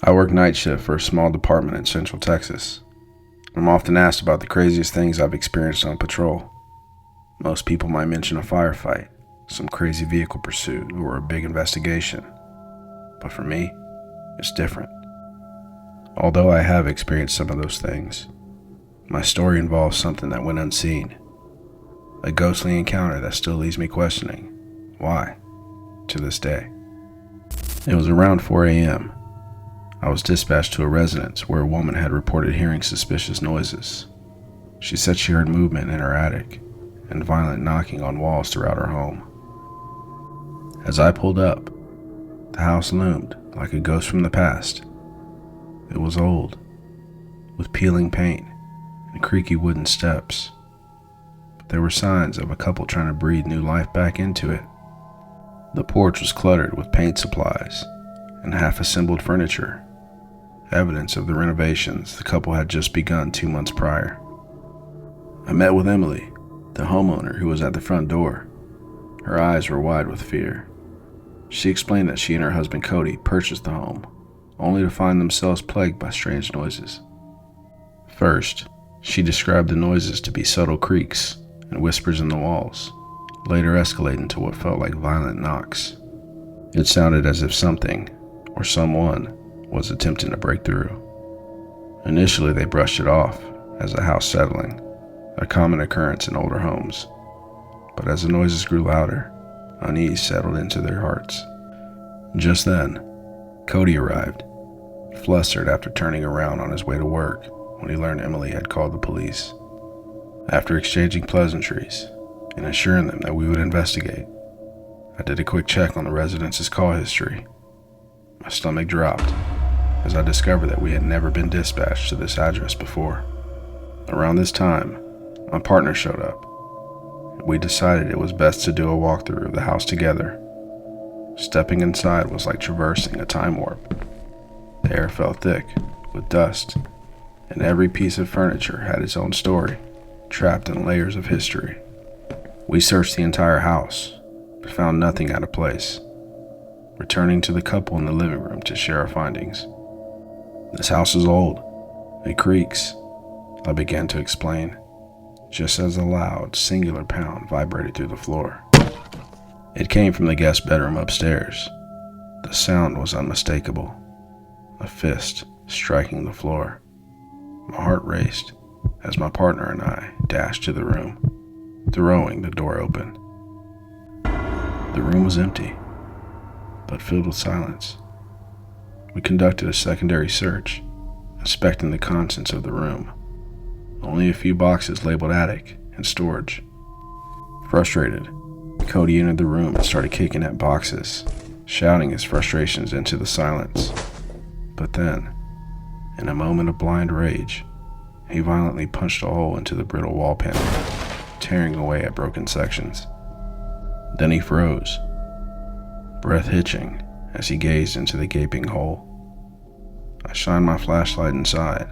I work night shift for a small department in Central Texas. I'm often asked about the craziest things I've experienced on patrol. Most people might mention a firefight, some crazy vehicle pursuit, or a big investigation. But for me, it's different. Although I have experienced some of those things, my story involves something that went unseen. A ghostly encounter that still leaves me questioning why, to this day. It was around 4 a.m. I was dispatched to a residence where a woman had reported hearing suspicious noises. She said she heard movement in her attic and violent knocking on walls throughout her home. As I pulled up, the house loomed like a ghost from the past. It was old, with peeling paint and creaky wooden steps, but there were signs of a couple trying to breathe new life back into it. The porch was cluttered with paint supplies and half-assembled furniture, evidence of the renovations the couple had just begun 2 months prior. I met with Emily, the homeowner who was at the front door. Her eyes were wide with fear. She explained that she and her husband Cody purchased the home, only to find themselves plagued by strange noises. First, she described the noises to be subtle creaks and whispers in the walls, later escalating to what felt like violent knocks. It sounded as if something, or someone, was attempting to break through. Initially, they brushed it off as a house settling, a common occurrence in older homes. But as the noises grew louder, unease settled into their hearts. Just then, Cody arrived, flustered after turning around on his way to work when he learned Emily had called the police. After exchanging pleasantries and assuring them that we would investigate, I did a quick check on the residents' call history. My stomach dropped as I discovered that we had never been dispatched to this address before. Around this time, my partner showed up, and we decided it was best to do a walkthrough of the house together. Stepping inside was like traversing a time warp. The air felt thick with dust, and every piece of furniture had its own story, trapped in layers of history. We searched the entire house, but found nothing out of place, returning to the couple in the living room to share our findings. "This house is old. It creaks," I began to explain, just as a loud, singular pound vibrated through the floor. It came from the guest bedroom upstairs. The sound was unmistakable, a fist striking the floor. My heart raced as my partner and I dashed to the room, throwing the door open. The room was empty, but filled with silence. We conducted a secondary search, inspecting the contents of the room. Only a few boxes labeled attic and storage. Frustrated, Cody entered the room and started kicking at boxes, shouting his frustrations into the silence. But then, in a moment of blind rage, he violently punched a hole into the brittle wall panel, tearing away at broken sections. Then he froze, breath hitching as he gazed into the gaping hole. I shined my flashlight inside.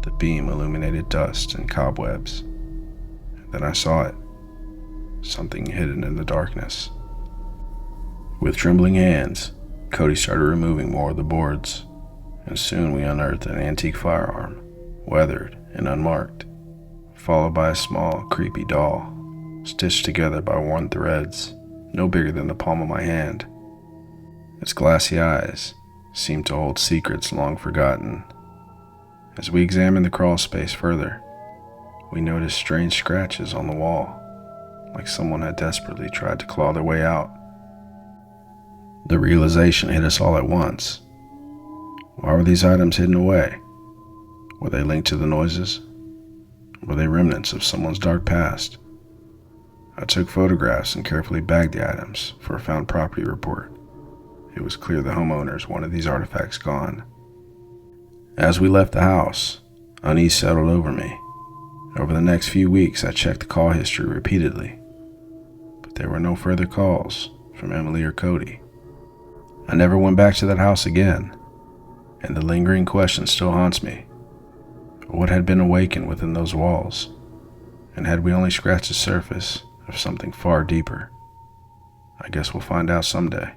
The beam illuminated dust and cobwebs. And then I saw it, something hidden in the darkness. With trembling hands, Cody started removing more of the boards, and soon we unearthed an antique firearm, weathered and unmarked, followed by a small, creepy doll, stitched together by worn threads, no bigger than the palm of my hand. Its glassy eyes seemed to hold secrets long forgotten. As we examined the crawl space further, we noticed strange scratches on the wall, like someone had desperately tried to claw their way out. The realization hit us all at once. Why were these items hidden away? Were they linked to the noises? Were they remnants of someone's dark past? I took photographs and carefully bagged the items for a found property report. It was clear the homeowners wanted these artifacts gone. As we left the house, unease settled over me. Over the next few weeks, I checked the call history repeatedly, but there were no further calls from Emily or Cody. I never went back to that house again, and the lingering question still haunts me. What had been awakened within those walls? And had we only scratched the surface of something far deeper? I guess we'll find out someday.